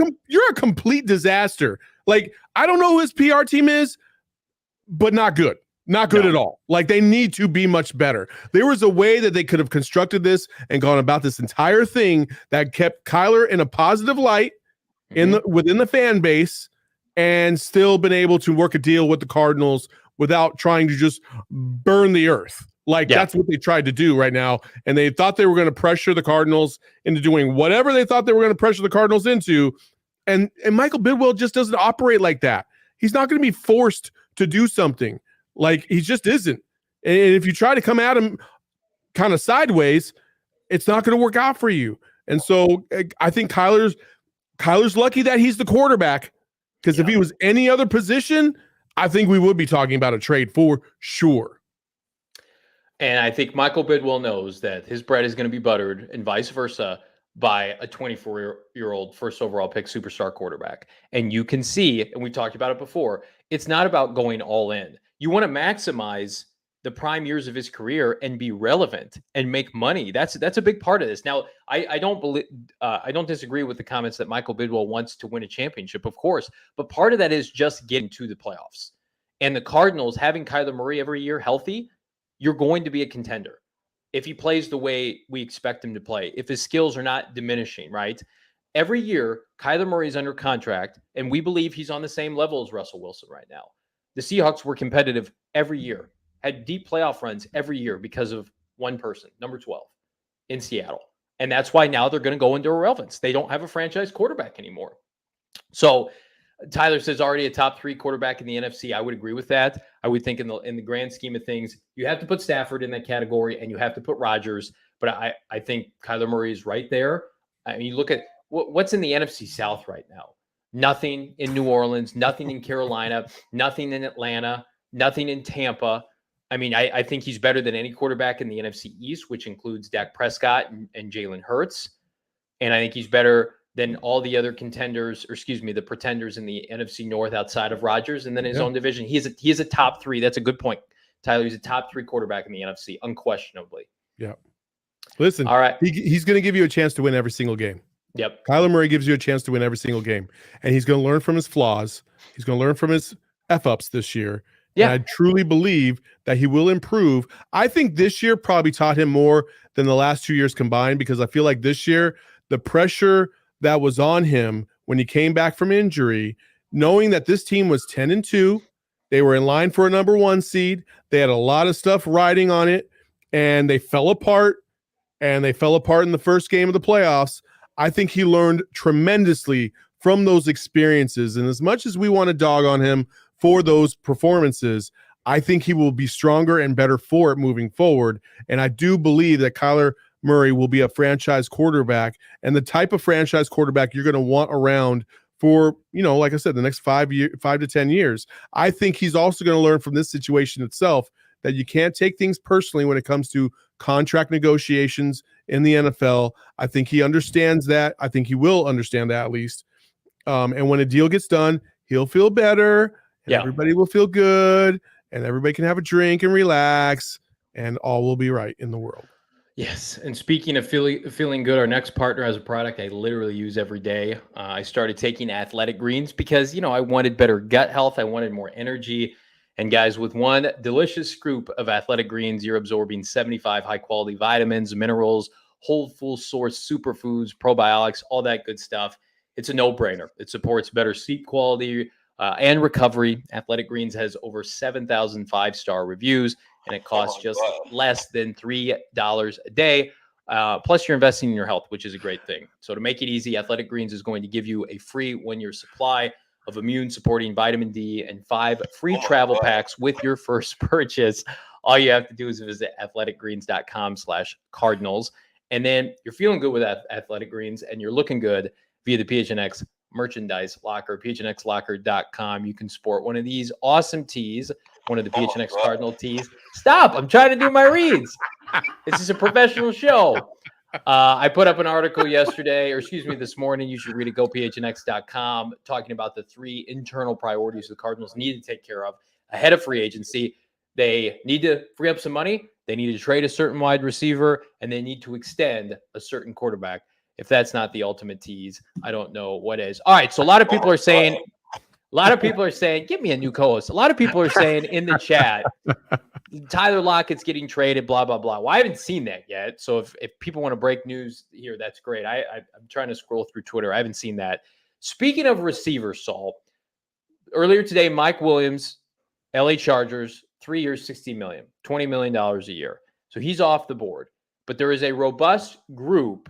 Speaker 2: a complete disaster. Like, I don't know who his PR team is, but not good. Not good at all. Like, they need to be much better. There was a way that they could have constructed this and gone about this entire thing that kept Kyler in a positive light within the fan base and still been able to work a deal with the Cardinals without trying to just burn the earth. Like, that's what they tried to do right now. And they thought they were going to pressure the Cardinals into doing whatever they thought they were going to pressure the Cardinals into. And Michael Bidwill just doesn't operate like that. He's not going to be forced to do something. Like, he just isn't. And if you try to come at him kind of sideways, it's not going to work out for you. And so I think Kyler's lucky that he's the quarterback, because if he was any other position, I think we would be talking about a trade for sure.
Speaker 1: And I think Michael Bidwill knows that his bread is going to be buttered and vice versa by a 24-year-old first overall pick superstar quarterback. And you can see, and we talked about it before, it's not about going all in. You want to maximize the prime years of his career and be relevant and make money. That's a big part of this. Now, I don't disagree with the comments that Michael Bidwill wants to win a championship, of course, but part of that is just getting to the playoffs. And the Cardinals, having Kyler Murray every year healthy, you're going to be a contender if he plays the way we expect him to play, if his skills are not diminishing, right? Every year, Kyler Murray is under contract, and we believe he's on the same level as Russell Wilson right now. The Seahawks were competitive every year, had deep playoff runs every year because of one person, number 12, in Seattle. And that's why now they're going to go into irrelevance. They don't have a franchise quarterback anymore. So Tyler says already a top 3 quarterback in the NFC. I would agree with that. I would think in the grand scheme of things, you have to put Stafford in that category and you have to put Rodgers. But I think Kyler Murray is right there. I mean, you look at what's in the NFC South right now. Nothing in New Orleans, nothing in Carolina, nothing in Atlanta, nothing in Tampa. I mean, I think he's better than any quarterback in the NFC East, which includes Dak Prescott and Jalen Hurts. And I think he's better than all the other contenders, or excuse me, the pretenders in the NFC North outside of Rodgers. And then his own division, he is a top 3. That's a good point, Tyler. He's a top 3 quarterback in the NFC, unquestionably.
Speaker 2: Yeah. Listen,
Speaker 1: all right.
Speaker 2: He's going to give you a chance to win every single game.
Speaker 1: Yep.
Speaker 2: Kyler Murray gives you a chance to win every single game, and he's going to learn from his flaws. He's going to learn from his F-ups this year. Yeah. And I truly believe that he will improve. I think this year probably taught him more than the last 2 years combined, because I feel like this year, the pressure that was on him when he came back from injury, knowing that this team was 10-2, they were in line for a number 1 seed. They had a lot of stuff riding on it, and they fell apart, and they fell apart in the first game of the playoffs. I think he learned tremendously from those experiences. And as much as we want to dog on him for those performances, I think he will be stronger and better for it moving forward. And I do believe that Kyler Murray will be a franchise quarterback, and the type of franchise quarterback you're going to want around for, like I said, the next 5 to 10 years. I think he's also going to learn from this situation itself that you can't take things personally when it comes to contract negotiations in the NFL. I think he understands that. I think he will understand that, at least. And when a deal gets done, he'll feel better, and everybody will feel good, and everybody can have a drink and relax, and all will be right in the world.
Speaker 1: Yes. And speaking of feeling good, our next partner has a product I literally use every day. I started taking Athletic Greens because, I wanted better gut health. I wanted more energy. And guys, with one delicious scoop of Athletic Greens, you're absorbing 75 high-quality vitamins, minerals, whole full source superfoods, probiotics, all that good stuff. It's a no-brainer. It supports better sleep quality and recovery. Athletic Greens has over 7,000 five-star reviews, and it costs just less than $3 a day. Plus, you're investing in your health, which is a great thing. So to make it easy, Athletic Greens is going to give you a free one-year supply of immune-supporting vitamin D and 5 free travel packs with your first purchase. All you have to do is visit athleticgreens.com/Cardinals. And then you're feeling good with Athletic Greens, and you're looking good via the PHNX merchandise locker, phnxlocker.com. You can sport one of these awesome tees, one of the PHNX Cardinal tees. Stop! I'm trying to do my reads. This is a professional show. I put up an article this morning. You should read it, gophnx.com, talking about the 3 internal priorities the Cardinals need to take care of ahead of free agency. They need to free up some money. They need to trade a certain wide receiver, and they need to extend a certain quarterback. If that's not the ultimate tease, I don't know what is. All right, so a lot of people are saying, give me a new co-host. A lot of people are saying in the chat, Tyler Lockett's getting traded, blah, blah, blah. Well, I haven't seen that yet. So if people want to break news here, that's great. I'm trying to scroll through Twitter. I haven't seen that. Speaking of receivers, Saul, earlier today, Mike Williams, LA Chargers, 3 years, $60 million, $20 million a year. So he's off the board. But there is a robust group.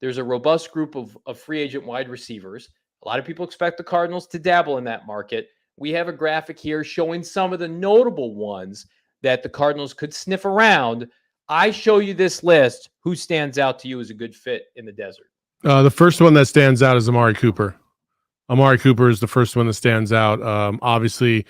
Speaker 1: There's a robust group of free agent wide receivers. A lot of people expect the Cardinals to dabble in that market. We have a graphic here showing some of the notable ones that the Cardinals could sniff around. I show you this list. Who stands out to you as a good fit in the desert?
Speaker 2: The first one that stands out is Amari Cooper. Amari Cooper is the first one that stands out. Obviously,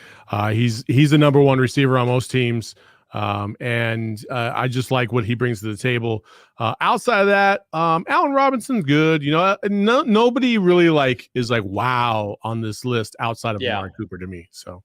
Speaker 2: he's the number one receiver on most teams. And I just like what he brings to the table. Outside of that, Allen Robinson's good. Nobody really is wow on this list outside of Amari Cooper to me. So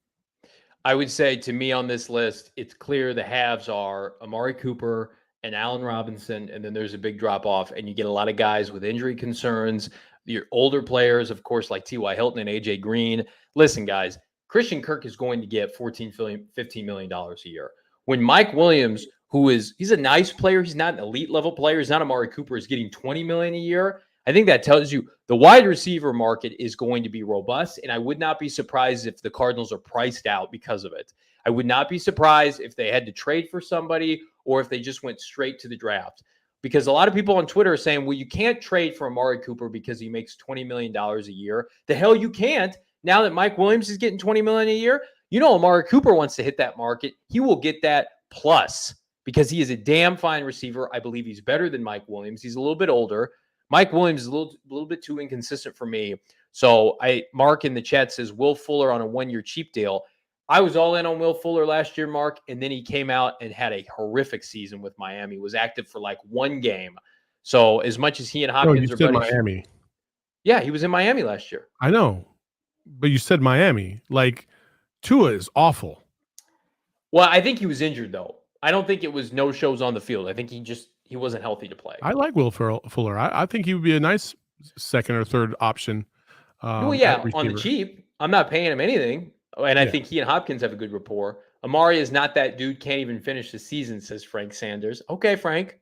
Speaker 1: I would say to me on this list, it's clear the halves are Amari Cooper and Allen Robinson, and then there's a big drop off, and you get a lot of guys with injury concerns. Your older players, of course, like T.Y. Hilton and A.J. Green. Listen, guys, Christian Kirk is going to get $15 million a year. When Mike Williams, he's a nice player, he's not an elite level player, he's not Amari Cooper, is getting $20 million a year. I think that tells you the wide receiver market is going to be robust, and I would not be surprised if the Cardinals are priced out because of it. I would not be surprised if they had to trade for somebody or if they just went straight to the draft. Because a lot of people on Twitter are saying, well, you can't trade for Amari Cooper because he makes $20 million a year. The hell you can't. Now that Mike Williams is getting $20 million a year, Amari Cooper wants to hit that market. He will get that plus because he is a damn fine receiver. I believe he's better than Mike Williams. He's a little bit older. Mike Williams is a little bit too inconsistent for me. So Mark in the chat says Will Fuller on a 1-year cheap deal. I was all in on Will Fuller last year, Mark, and then he came out and had a horrific season with Miami. Was active for 1 game. So as much as he and Hopkins
Speaker 2: are buddies, Miami.
Speaker 1: Yeah, he was in Miami last year.
Speaker 2: I know, but you said Miami. Tua is awful.
Speaker 1: Well, I think he was injured though. I don't think it was no shows on the field. I think he wasn't healthy to play.
Speaker 2: I like Will Fuller. I think he would be a nice second or third option.
Speaker 1: On the cheap. I'm not paying him anything. And I think he and Hopkins have a good rapport. Amari is not that dude, can't even finish the season, says Frank Sanders. Okay, Frank.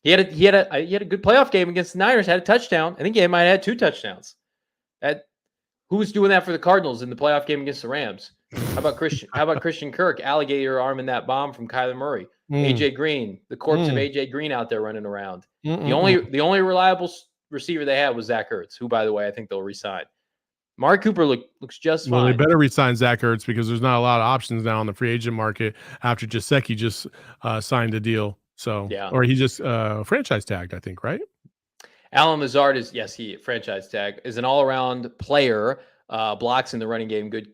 Speaker 1: He had a good playoff game against the Niners, had a touchdown. I think he might have had 2 touchdowns. Who was doing that for the Cardinals in the playoff game against the Rams? How about Christian Kirk, alligator arming that bomb from Kyler Murray? AJ Green, the corpse of AJ Green out there running around. The only reliable receiver they had was Zach Ertz, who, by the way, I think they'll re-sign. Amari Cooper looks just fine.
Speaker 2: Well, they better re-sign Zach Ertz because there's not a lot of options now on the free agent market after Gesicki just signed a deal. So, or he just franchise tagged, I think, right?
Speaker 1: Alan Lazard he franchise tag, is an all-around player, blocks in the running game, good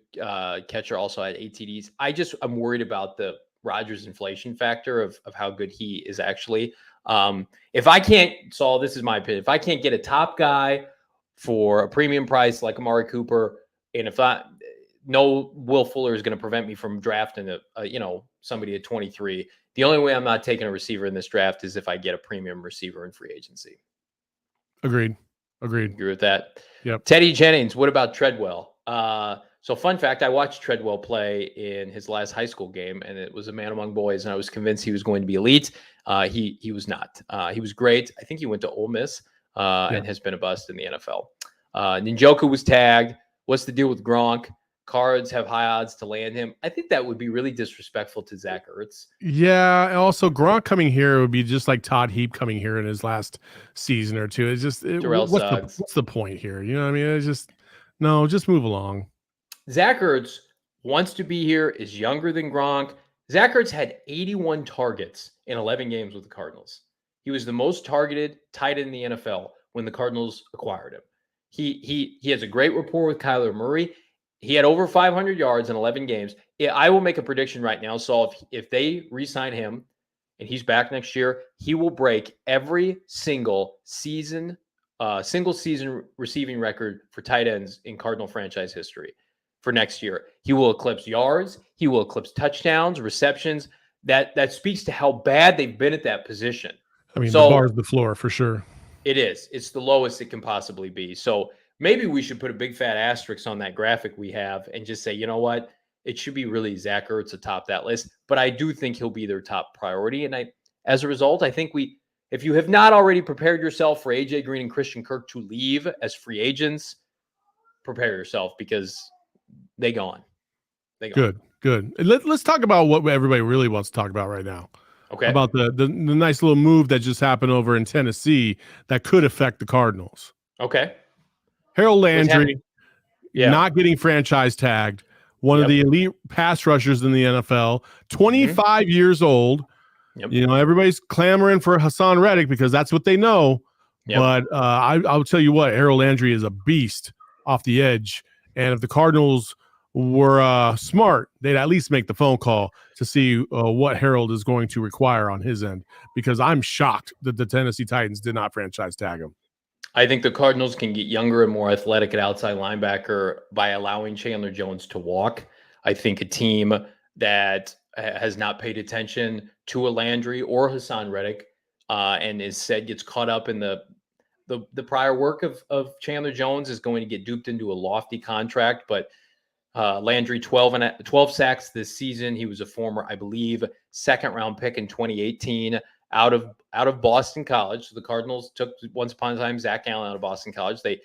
Speaker 1: catcher, also had 8 TDs. I'm worried about the Rodgers inflation factor of how good he is actually. If I can't, Saul, this is my opinion. If I can't get a top guy for a premium price like Amari Cooper. And if no Will Fuller is going to prevent me from drafting somebody at 23. The only way I'm not taking a receiver in this draft is if I get a premium receiver in free agency.
Speaker 2: Agreed.
Speaker 1: Agree with that.
Speaker 2: Yep.
Speaker 1: Teddy Jennings, what about Treadwell? So fun fact, I watched Treadwell play in his last high school game, and it was a man among boys, and I was convinced he was going to be elite. He was not. He was great. I think he went to Ole Miss and has been a bust in the NFL. Njoku was tagged. What's the deal with Gronk? Cards have high odds to land him. I think that would be really disrespectful to Zach Ertz.
Speaker 2: Yeah, and also Gronk coming here would be just like Todd Heap coming here in his last season or two. It's just what's the point here? You know what I mean? It's just just move along.
Speaker 1: Zach Ertz wants to be here, is younger than Gronk. Zach Ertz had 81 targets in 11 games with the Cardinals. He was the most targeted tight end in the NFL when the Cardinals acquired him. He has a great rapport with Kyler Murray. He had over 500 yards in 11 games. I will make a prediction right now, Saul. If they re-sign him and he's back next year, he will break every single season receiving record for tight ends in Cardinal franchise history for next year. He will eclipse yards. He will eclipse touchdowns, receptions. That speaks to how bad they've been at that position.
Speaker 2: I mean, the bar's the floor for sure.
Speaker 1: It is. It's the lowest it can possibly be. So maybe we should put a big fat asterisk on that graphic we have and just say, you know what? It should be really Zach Ertz atop that list. But I do think he'll be their top priority. And as a result, I think if you have not already prepared yourself for AJ Green and Christian Kirk to leave as free agents, prepare yourself because they gone.
Speaker 2: Good. Let's talk about what everybody really wants to talk about right now.
Speaker 1: Okay.
Speaker 2: About the nice little move that just happened over in Tennessee that could affect the Cardinals.
Speaker 1: Okay.
Speaker 2: Harold Landry, not getting franchise tagged, one of the elite pass rushers in the NFL, 25 years old. Yep. You know, everybody's clamoring for Hassan Reddick because that's what they know. Yep. But I'll tell you what, Harold Landry is a beast off the edge. And if the Cardinals were smart, they'd at least make the phone call to see what Harold is going to require on his end, because I'm shocked that the Tennessee Titans did not franchise tag him.
Speaker 1: I think the Cardinals can get younger and more athletic at outside linebacker by allowing Chandler Jones to walk. I think a team that has not paid attention to a Landry or Hassan Reddick and gets caught up in the prior work of Chandler Jones is going to get duped into a lofty contract. But Landry, 12 sacks this season. He was a former, I believe, second-round pick in 2018 out of Boston College. So the Cardinals took once upon a time Zach Allen out of Boston College. They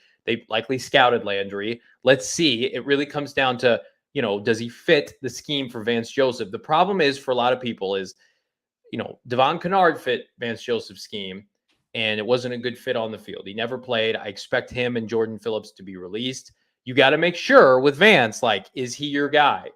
Speaker 1: likely scouted Landry. Let's see. It really comes down to, does he fit the scheme for Vance Joseph? The problem is for a lot of people is, Devon Kennard fit Vance Joseph's scheme, and it wasn't a good fit on the field. He never played. I expect him and Jordan Phillips to be released. You got to make sure with Vance, is he your guy?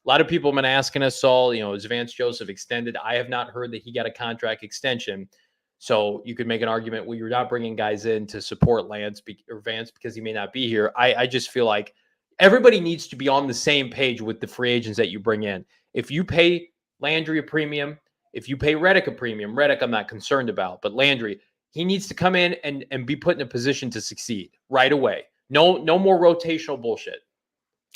Speaker 1: A lot of people have been asking us, Saul, is Vance Joseph extended? I have not heard that he got a contract extension. So you could make an argument, well, you're not bringing guys in to support Vance because he may not be here. I just feel like everybody needs to be on the same page with the free agents that you bring in. If you pay Landry a premium, if you pay Reddick a premium, Reddick I'm not concerned about, but Landry, he needs to come in and be put in a position to succeed right away. No more rotational bullshit.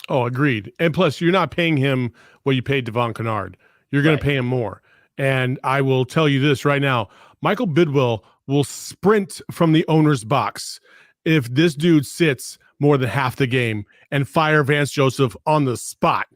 Speaker 2: Oh, agreed. And plus, you're not paying him what you paid Devon Kennard. You're going to pay him more. And I will tell you this right now. Michael Bidwill will sprint from the owner's box if this dude sits more than half the game and fire Vance Joseph on the spot,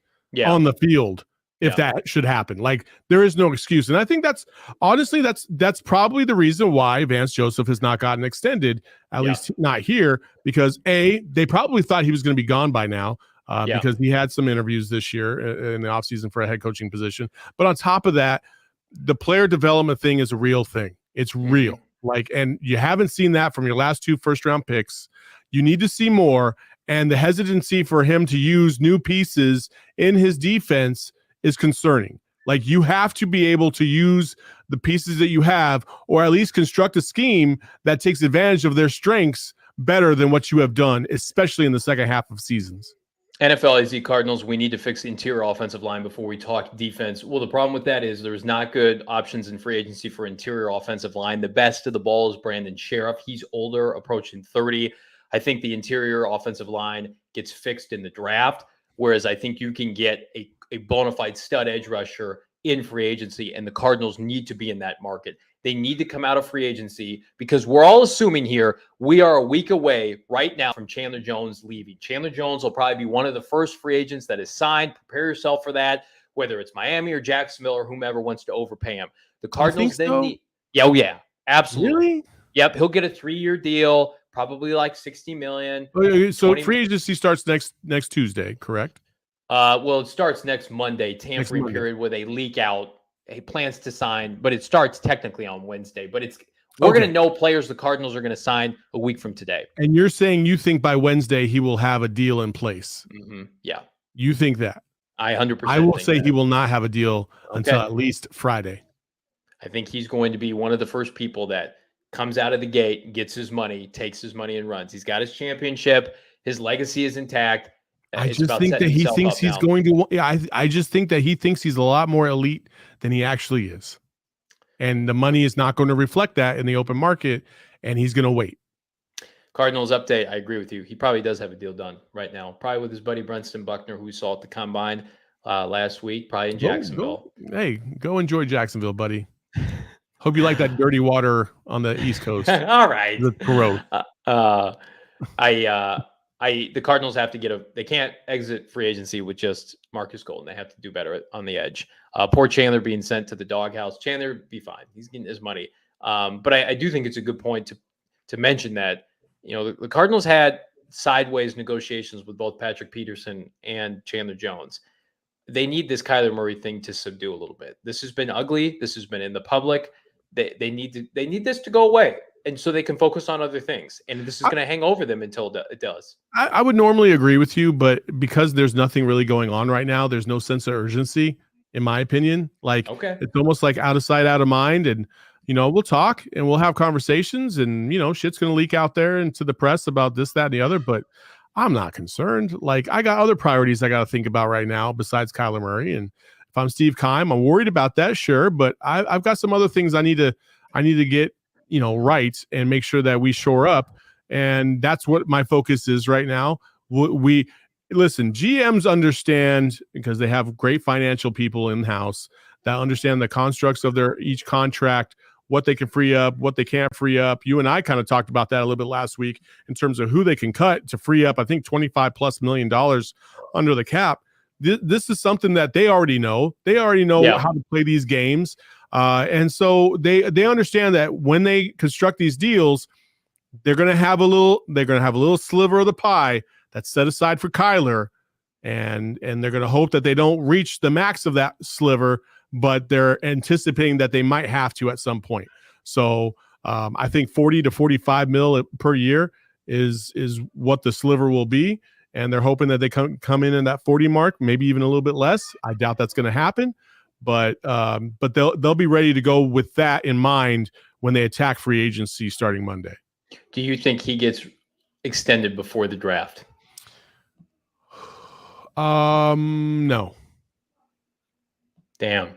Speaker 2: on the field, if that should happen. There is no excuse. And I think that's probably the reason why Vance Joseph has not gotten extended, at least not here, because they probably thought he was going to be gone by now. Because he had some interviews this year in the offseason for a head coaching position. But on top of that, the player development thing is a real thing. It's real. And you haven't seen that from your last 2 first-round picks. You need to see more. And the hesitancy for him to use new pieces in his defense is concerning. You have to be able to use the pieces that you have, or at least construct a scheme that takes advantage of their strengths better than what you have done, especially in the second half of seasons.
Speaker 1: NFL AZ Cardinals, we need to fix the interior offensive line before we talk defense. Well, the problem with that is there's not good options in free agency for interior offensive line. The best of the ball is Brandon Sheriff. He's older, approaching 30. I think the interior offensive line gets fixed in the draft, whereas I think you can get a bona fide stud edge rusher in free agency, and the Cardinals need to be in that market. They need to come out of free agency because we're all assuming here we are a week away right now from Chandler Jones leaving. Chandler Jones will probably be one of the first free agents that is signed. Prepare yourself for that, whether it's Miami or Jacksonville or whomever wants to overpay him. The Cardinals then need – yeah, absolutely.
Speaker 2: Really?
Speaker 1: Yep, he'll get a 3-year deal, probably like $60 million.
Speaker 2: So free agency starts next Tuesday, correct?
Speaker 1: Well, it starts next Monday, tampering period, where they leak out plans to sign, but it starts technically on Wednesday. But we're going to know players the Cardinals are going to sign a week from today.
Speaker 2: And you're saying you think by Wednesday he will have a deal in place?
Speaker 1: Mm-hmm. Yeah.
Speaker 2: You think that?
Speaker 1: I 100%.
Speaker 2: I will say he will not have a deal until at least Friday.
Speaker 1: I think he's going to be one of the first people that comes out of the gate, gets his money, takes his money, and runs. He's got his championship. His legacy is intact.
Speaker 2: I just think that he thinks he's going to. Yeah, I just think that he thinks he's a lot more elite than he actually is, and the money is not going to reflect that in the open market, and he's going to wait.
Speaker 1: Cardinals update. I agree with you. He probably does have a deal done right now, probably with his buddy Brenston Buckner, who we saw at the combine last week, probably in Jacksonville.
Speaker 2: Go enjoy Jacksonville, buddy. Hope you like that dirty water on the East Coast.
Speaker 1: All right.
Speaker 2: The corrode.
Speaker 1: The Cardinals have to they can't exit free agency with just Marcus Golden. They have to do better on the edge. Poor Chandler being sent to the doghouse. Chandler be fine. He's getting his money. But I do think it's a good point to mention that, the Cardinals had sideways negotiations with both Patrick Peterson and Chandler Jones. They need this Kyler Murray thing to subdue a little bit. This has been ugly. This has been in the public. They need this to go away. And so they can focus on other things. And this is going to hang over them until it does.
Speaker 2: I would normally agree with you, but because there's nothing really going on right now, there's no sense of urgency, in my opinion. It's almost like out of sight, out of mind. And, we'll talk and we'll have conversations and, shit's going to leak out there into the press about this, that, and the other. But I'm not concerned. I got other priorities I got to think about right now besides Kyler Murray. And if I'm Steve Keim, I'm worried about that, sure. But I've got some other things I need to get, right, and make sure that we shore up. And that's what my focus is right now. Listen, GMs understand, because they have great financial people in-house that understand the constructs of each contract, what they can free up, what they can't free up. You and I kind of talked about that a little bit last week in terms of who they can cut to free up, I think, $25+ million under the cap. This is something that they already know. They already know how to play these games. And so they understand that when they construct these deals, they're going to have a little sliver of the pie that's set aside for Kyler, and they're going to hope that they don't reach the max of that sliver, but they're anticipating that they might have to at some point. So I think 40 to 45 mil per year is what the sliver will be, and they're hoping that they come in that 40 mark, maybe even a little bit less. I doubt that's going to happen. But they'll be ready to go with that in mind when they attack free agency starting Monday.
Speaker 1: Do you think he gets extended before the draft?
Speaker 2: No.
Speaker 1: Damn.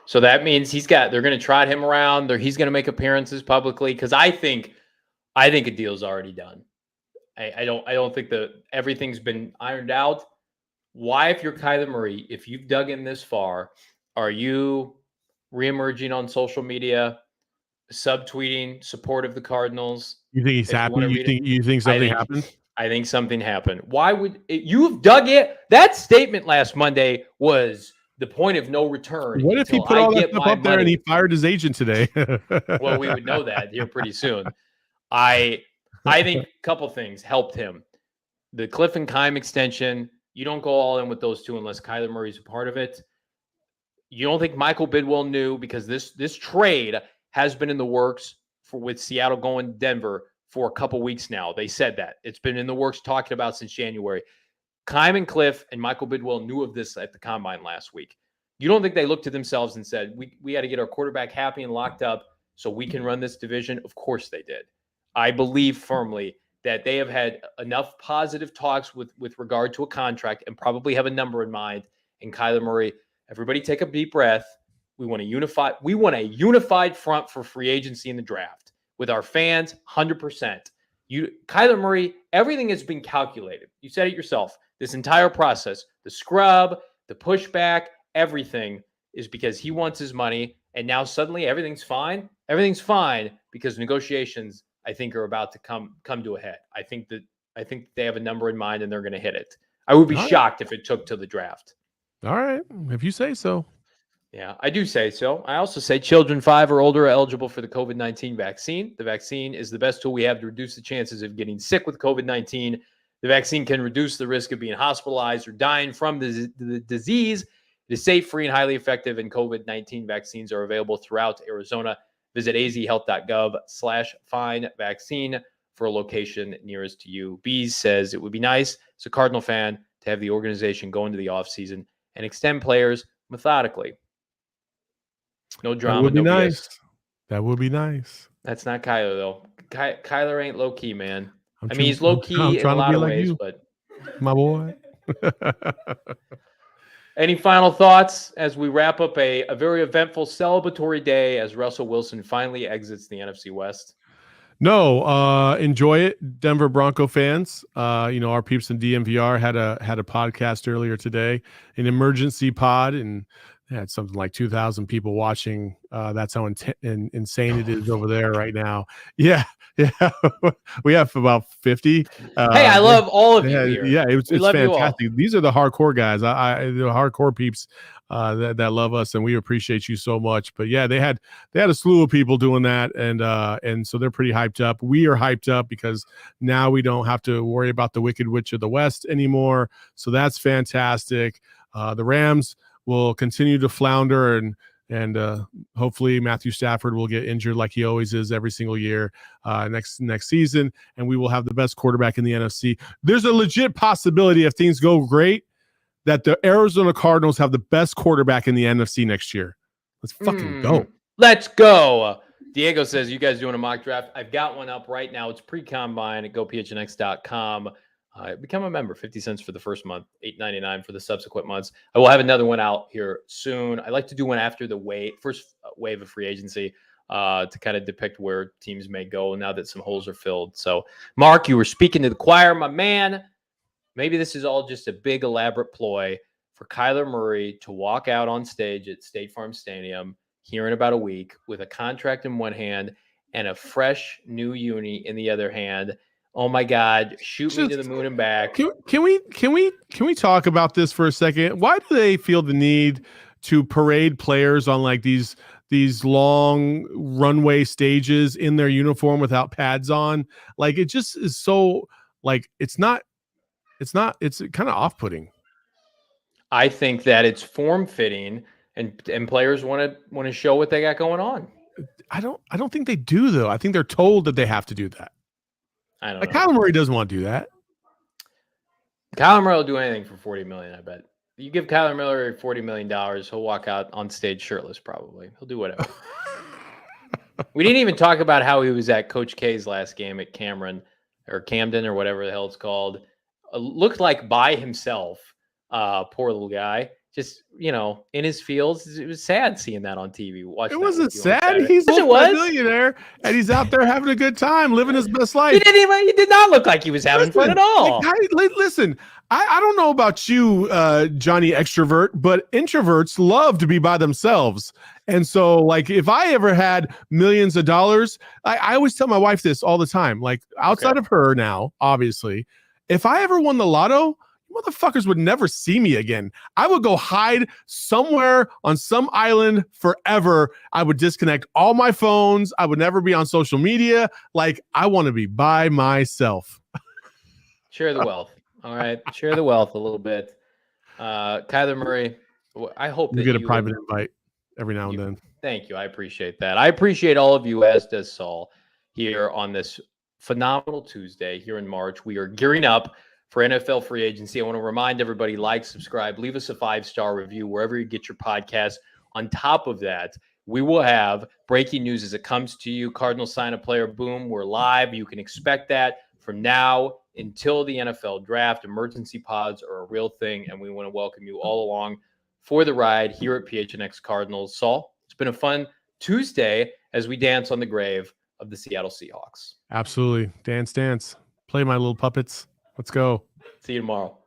Speaker 1: So that means they're going to trot him around. He's going to make appearances publicly, because I think a deal's already done. I don't think that everything's been ironed out. Why, if you're Kyler Murray, if you've dug in this far, are you reemerging on social media, subtweeting support of the Cardinals?
Speaker 2: You think he's happy? You think something happened?
Speaker 1: I think something happened. Why would you've dug it? That statement last Monday was the point of no return.
Speaker 2: What if he put all that stuff up there and he fired his agent today?
Speaker 1: Well, we would know that here pretty soon. I think a couple things helped him. The Cliff and Keim extension. You don't go all in with those two unless Kyler Murray's a part of it. You don't think Michael Bidwell knew, because this trade has been in the works with Seattle going to Denver for a couple weeks now. They said that. It's been in the works, talking about since January. Keim and Cliff and Michael Bidwell knew of this at the combine last week. You don't think they looked to themselves and said, we got to get our quarterback happy and locked up so we can run this division? Of course they did. I believe firmly that they have had enough positive talks with regard to a contract and probably have a number in mind. And Kyler Murray, everybody take a deep breath. We want a unified front for free agency in the draft with our fans, 100%. Kyler Murray, everything has been calculated. You said it yourself. This entire process, the scrub, the pushback, everything is because he wants his money. And now suddenly everything's fine. Everything's fine because negotiations, I think, are about to come to a head. I think they have a number in mind and they're going to hit it. I would be shocked if it took to the draft.
Speaker 2: All right, if you say so.
Speaker 1: Yeah, I do say so. I also say children 5 or older are eligible for the COVID-19 vaccine. The vaccine is the best tool we have to reduce the chances of getting sick with COVID-19. The vaccine can reduce the risk of being hospitalized or dying from the disease. It is safe, free, and highly effective, and COVID-19 vaccines are available throughout Arizona. Visit azhealth.gov/findvaccine for a location nearest to you. Bees says it would be nice as a Cardinal fan to have the organization go into the offseason and extend players methodically. No drama.
Speaker 2: That would be
Speaker 1: no
Speaker 2: nice.
Speaker 1: BS.
Speaker 2: That would be nice.
Speaker 1: That's not Kyler, though. Kyler ain't low-key, man. He's low-key in a lot of ways, but...
Speaker 2: My boy.
Speaker 1: Any final thoughts as we wrap up a very eventful celebratory day as Russell Wilson finally exits the NFC West?
Speaker 2: No, enjoy it, Denver Bronco fans. Our peeps in DMVR had a podcast earlier today, an emergency pod, and they had something like 2,000 people watching. That's how insane it is over there right now. Yeah. We have about 50.
Speaker 1: Hey, I love all of you here.
Speaker 2: Yeah, it's fantastic. These are the hardcore guys. The hardcore peeps that love us, and we appreciate you so much. But yeah, they had a slew of people doing that, and so they're pretty hyped up. We are hyped up because now we don't have to worry about the Wicked Witch of the West anymore. So that's fantastic. The Rams will continue to flounder, and hopefully Matthew Stafford will get injured like he always is every single year next season, and we will have the best quarterback in the NFC. There's a legit possibility if things go great that the Arizona Cardinals have the best quarterback in the NFC next year. Let's fucking go.
Speaker 1: Let's go. Diego says, you guys doing a mock draft? I've got one up right now. It's pre-combine at gophnx.com. Become a member, 50 cents for the first month, $8.99 for the subsequent months. I will have another one out here soon. I like to do one after the first wave of free agency to kind of depict where teams may go now that some holes are filled. So, Mark, you were speaking to the choir, my man. Maybe this is all just a big elaborate ploy for Kyler Murray to walk out on stage at State Farm Stadium here in about a week with a contract in one hand and a fresh new uni in the other hand. Oh my God! Shoot me to the moon and back.
Speaker 2: Can we talk about this for a second? Why do they feel the need to parade players on like these long runway stages in their uniform without pads on? Like it just is so like it's kind of off-putting.
Speaker 1: I think that it's form-fitting and players want to show what they got going on.
Speaker 2: I don't think they do though. I think they're told that they have to do that.
Speaker 1: I don't know.
Speaker 2: Kyler Murray doesn't want to do that.
Speaker 1: Kyler Murray will do anything for $40 million, I bet. You give Kyler Murray $40 million, he'll walk out on stage shirtless probably. He'll do whatever. We didn't even talk about how he was at Coach K's last game at Camden or whatever the hell it's called. Looked like by himself. Poor little guy. Just, in his fields. It was sad seeing that on TV.
Speaker 2: It wasn't sad. He's a millionaire, and he's out there having a good time, living his best life.
Speaker 1: He did not look like he was having fun at all.
Speaker 2: Listen, I don't know about you, Johnny Extrovert, but introverts love to be by themselves. And so, like, if I ever had millions of dollars, I always tell my wife this all the time. Like, outside of her now, obviously, if I ever won the lotto, motherfuckers would never see me again. I would go hide somewhere on some island forever. I would disconnect all my phones. I would never be on social media. Like, I want to be by myself.
Speaker 1: Share the wealth. All right. Share the wealth a little bit. Kyler Murray, I hope
Speaker 2: you get a private invite every now and then.
Speaker 1: Thank you. I appreciate that. I appreciate all of you, as does Saul, here on this phenomenal Tuesday here in March. We are gearing up for NFL free agency. I want to remind everybody, like, subscribe, leave us a 5-star review wherever you get your podcast. On top of that, we will have breaking news as it comes to you. Cardinals sign a player, boom, we're live. You can expect that from now until the NFL draft. Emergency pods are a real thing, and we want to welcome you all along for the ride here at PHNX Cardinals. Saul, it's been a fun Tuesday as we dance on the grave of the Seattle Seahawks.
Speaker 2: Absolutely. Dance. Play my little puppets. Let's go.
Speaker 1: See you tomorrow.